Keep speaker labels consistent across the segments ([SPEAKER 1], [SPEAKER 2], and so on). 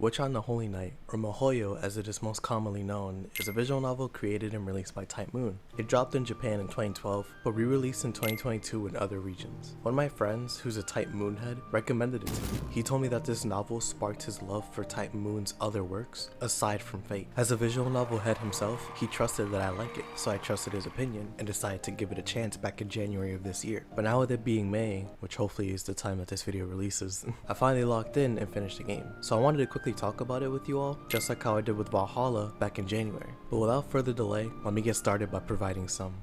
[SPEAKER 1] Witch on the Holy Night, or Mahoyo as it is most commonly known, is a visual novel created and released by Time Moon. It dropped in Japan in 2012, but re-released in 2022 in other regions. One of my friends, who's a Time Moon head, recommended it to me. He told me that this novel sparked his love for Time Moon's other works, aside from Fate. As a visual novel head himself, he trusted that I like it, so I trusted his opinion and decided to give it a chance back in January of this year. But now with it being May, which hopefully is the time that this video releases, I finally logged in and finished the game. So I wanted to quickly talk about it with you all, just like how I did with Valhalla back in January. But without further delay, let me get started by providing some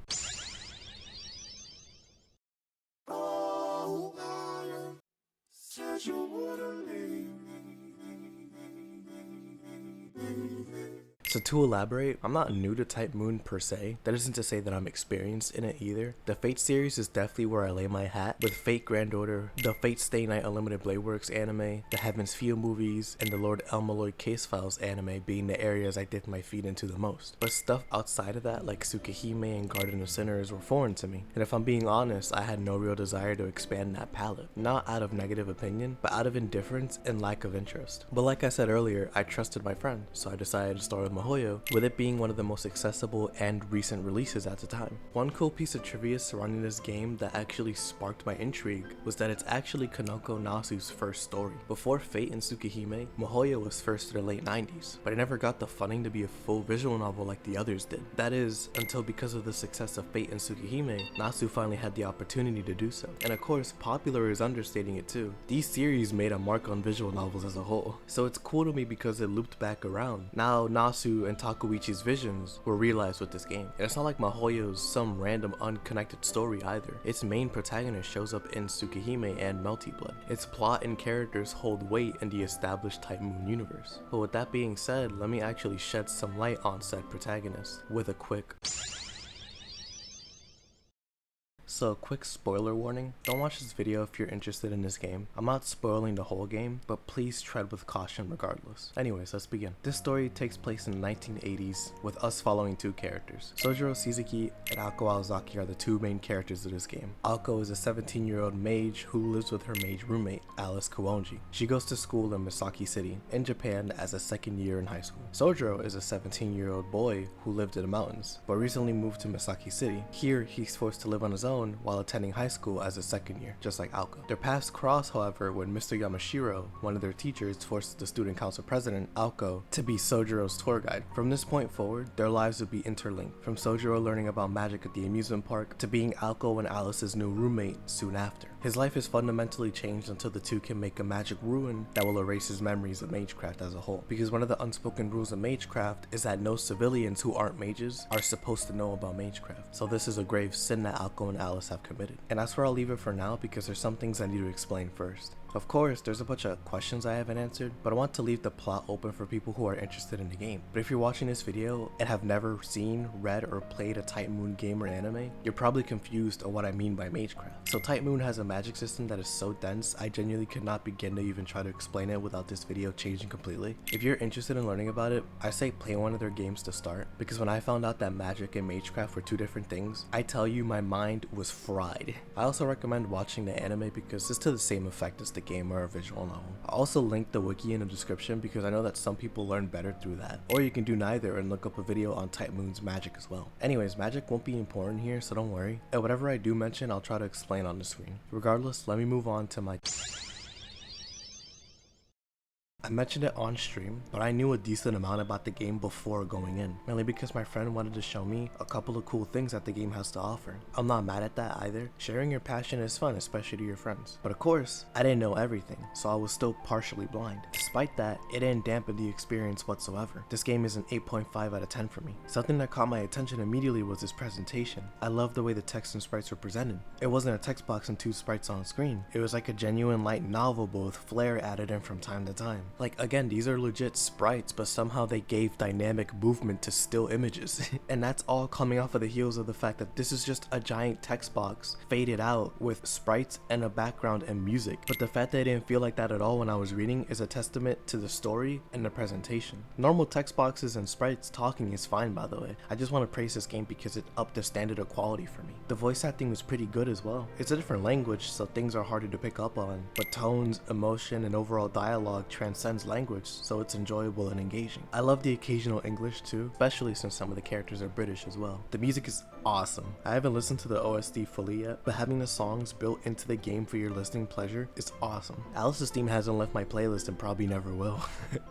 [SPEAKER 1] So to elaborate, I'm not new to Time Moon per se. That isn't to say that I'm experienced in it either. The Fate series is definitely where I lay my hat, with Fate Grand Order, the Fate Stay Night Unlimited Blade Works anime, the Heaven's Feel movies, and the Lord Elmaloy Case Files anime being the areas I dipped my feet into the most. But stuff outside of that, like Tsukihime and Garden of Sinners, were foreign to me. And if I'm being honest, I had no real desire to expand that palette. Not out of negative opinion, but out of indifference and lack of interest. But like I said earlier, I trusted my friend, so I decided to start with Mahoyo, with it being one of the most accessible and recent releases at the time. One cool piece of trivia surrounding this game that actually sparked my intrigue was that it's actually Kanoko Nasu's first story. Before Fate and Tsukihime, Mahoyo was first in the late 90s, but it never got the funding to be a full visual novel like the others did. That is, until because of the success of Fate and Tsukihime, Nasu finally had the opportunity to do so. And of course, popular is understating it too. These series made a mark on visual novels as a whole, so it's cool to me because it looped back around. Now Nasu and Takuichi's visions were realized with this game. And it's not like Mahoyo's some random unconnected story either. Its main protagonist shows up in Tsukihime and Melty Blood. Its plot and characters hold weight in the established Time Moon universe. But with that being said, let me actually shed some light on said protagonist with a quick So, quick spoiler warning, don't watch this video if you're interested in this game. I'm not spoiling the whole game, but please tread with caution regardless. Anyways, let's begin. This story takes place in the 1980s, with us following two characters. Sojiro Shizuki and Aoko Aozaki are the two main characters of this game. Aoko is a 17-year-old mage who lives with her mage roommate, Alice Kuonji. She goes to school in Misaki City, in Japan, as a second year in high school. Sojiro is a 17-year-old boy who lived in the mountains, but recently moved to Misaki City. Here, he's forced to live on his own while attending high school as a second year, just like Aoko. Their paths cross, however, when Mr. Yamashiro, one of their teachers, forces the student council president, Aoko, to be Sojiro's tour guide. From this point forward, their lives would be interlinked, from Sojiro learning about magic at the amusement park to being Aoko and Alice's new roommate soon after. His life is fundamentally changed until the two can make a magic ruin that will erase his memories of Magecraft as a whole. Because one of the unspoken rules of Magecraft is that no civilians who aren't mages are supposed to know about Magecraft. So this is a grave sin that Aoko and Alice have committed. And that's where I'll leave it for now because there's some things I need to explain first. Of course, there's a bunch of questions I haven't answered, but I want to leave the plot open for people who are interested in the game. But if you're watching this video and have never seen, read, or played a Time Moon game or anime, you're probably confused on what I mean by Magecraft. So Time Moon has a magic system that is so dense, I genuinely could not begin to even try to explain it without this video changing completely. If you're interested in learning about it, I say play one of their games to start, because when I found out that magic and Magecraft were two different things, I tell you my mind was fried. I also recommend watching the anime because it's to the same effect as the game or a visual novel. I'll also link the wiki in the description because I know that some people learn better through that. Or you can do neither and look up a video on Time Moon's magic as well. Anyways, magic won't be important here, so don't worry. And whatever I do mention, I'll try to explain on the screen. Regardless, let me move on to my I mentioned it on stream, but I knew a decent amount about the game before going in, mainly because my friend wanted to show me a couple of cool things that the game has to offer. I'm not mad at that either. Sharing your passion is fun, especially to your friends. But of course, I didn't know everything, so I was still partially blind. Despite that, it didn't dampen the experience whatsoever. This game is an 8.5 out of 10 for me. Something that caught my attention immediately was this presentation. I loved the way the text and sprites were presented. It wasn't a text box and two sprites on screen. It was like a genuine light novel, but with flair added in from time to time. Like, again, these are legit sprites, but somehow they gave dynamic movement to still images. And that's all coming off of the heels of the fact that this is just a giant text box faded out with sprites and a background and music. But the fact that it didn't feel like that at all when I was reading is a testament to the story and the presentation. Normal text boxes and sprites talking is fine, by the way. I just want to praise this game because it upped the standard of quality for me. The voice acting was pretty good as well. It's a different language, so things are harder to pick up on, but tones, emotion, and overall dialogue transcend transcends language, so it's enjoyable and engaging. I love the occasional English too, especially since some of the characters are British as well. The music is awesome. I haven't listened to the OST fully yet, but having the songs built into the game for your listening pleasure is awesome. Alice's theme hasn't left my playlist and probably never will.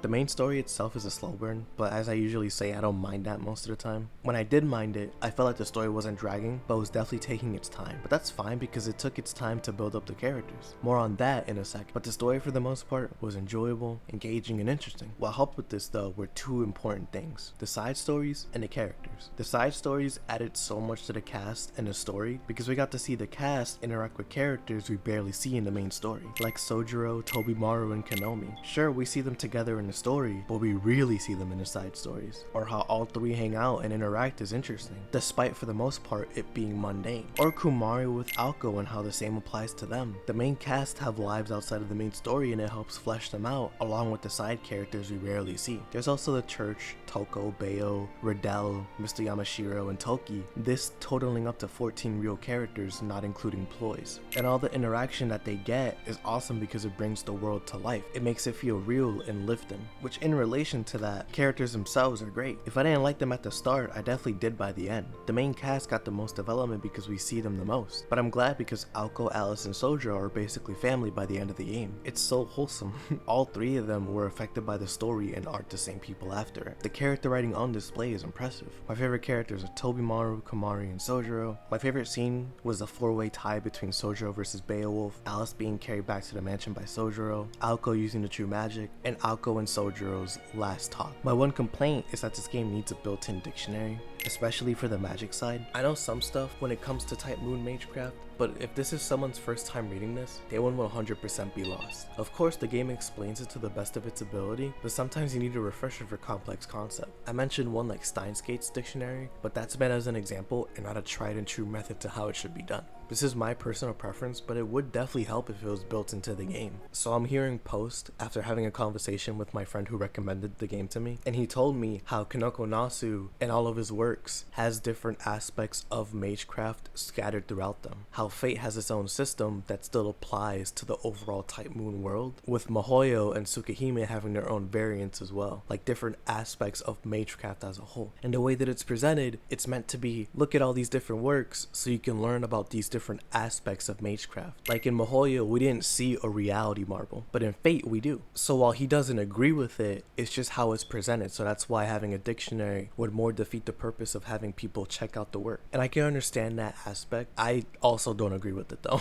[SPEAKER 1] The main story itself is a slow burn, but as I usually say, I don't mind that most of the time. When I did mind it, I felt like the story wasn't dragging, but was definitely taking its time. But that's fine because it took its time to build up the characters. More on that in a second. But the story for the most part was enjoyable, engaging, and interesting. What helped with this though were two important things: the side stories and the characters. The side stories added so much to the cast and the story because we got to see the cast interact with characters we barely see in the main story, like Sojiro, Tobimaru, and Konomi. Sure, we see them together in the story, but we really see them in the side stories, or how all three hang out and interact is interesting, despite for the most part it being mundane. Or Kumari with Aoko and how the same applies to them. The main cast have lives outside of the main story and it helps flesh them out, along with the side characters we rarely see. There's also the church, Toko, Bayo, Riddell, Mr. Yamashiro, and Toki, this totaling up to 14 real characters, not including ploys. And all the interaction that they get is awesome because it brings the world to life. It makes it feel real and lived-in, which in relation to that, characters themselves are great. If I didn't like them at the start, I definitely did by the end. The main cast got the most development because we see them the most, but I'm glad because Aoko, Alice, and Sojiro are basically family by the end of the game. It's so wholesome. All three of them were affected by the story and aren't the same people after it. The character writing on display is impressive. My favorite characters are Tobimaru, Komari, and Sojiro. My favorite scene was the four-way tie between Sojiro versus Beowulf, Alice being carried back to the mansion by Sojiro, Aoko using the true magic, and Aoko and Sojiro's last talk. My one complaint is that this game needs a built-in dictionary, especially for the magic side. I know some stuff when it comes to Type Moon Magecraft, but if this is someone's first time reading this, they will 100% be lost. Of course, the game explains it to the best of its ability, but sometimes you need a refresher for complex concept. I mentioned one like Steins Gate's dictionary, but that's meant as an example and not a tried and true method to how it should be done. This is my personal preference, but it would definitely help if it was built into the game. So I'm hearing post after having a conversation with my friend who recommended the game to me, and he told me how Kanoko Nasu and all of his works has different aspects of Magecraft scattered throughout them. How Fate has its own system that still applies to the overall Type Moon world, with Mahoyo and Tsukihime having their own variants as well, like different aspects of Magecraft as a whole. And the way that it's presented, it's meant to be, look at all these different works so you can learn about these different aspects of Magecraft. Like in Mahoyo, we didn't see a reality marble, but in Fate we do. So while he doesn't agree with it, it's just how it's presented, so that's why having a dictionary would more defeat the purpose of having people check out the work. And I can understand that aspect. I also don't agree with it though.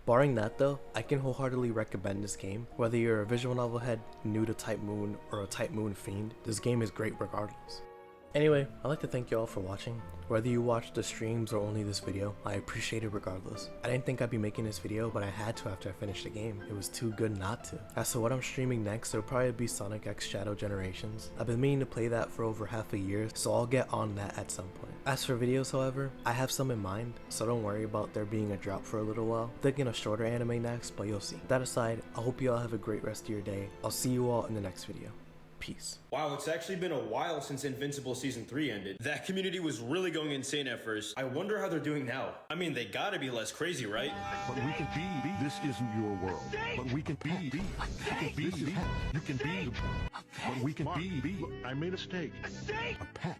[SPEAKER 1] Barring that though, I can wholeheartedly recommend this game. Whether you're a visual novel head, new to Type Moon, or a Type Moon fiend, this game is great regardless. Anyway, I'd like to thank you all for watching. Whether you watched the streams or only this video, I appreciate it regardless. I didn't think I'd be making this video, but I had to after I finished the game. It was too good not to. As to what I'm streaming next, it'll probably be Sonic X Shadow Generations. I've been meaning to play that for over half a year, so I'll get on that at some point. As for videos, however, I have some in mind, so don't worry about there being a drop for a little while. Thinking of shorter anime next, but you'll see. That aside, I hope you all have a great rest of your day. I'll see you all in the next video. Peace.
[SPEAKER 2] Wow, it's actually been a while since Invincible Season 3 ended. That community was really going insane at first. I wonder how they're doing now. I mean, they gotta be less crazy, right?
[SPEAKER 3] But we can be. This isn't your world. But we can be. You can be. You can be. But we can be. Look, I made a mistake. A pet.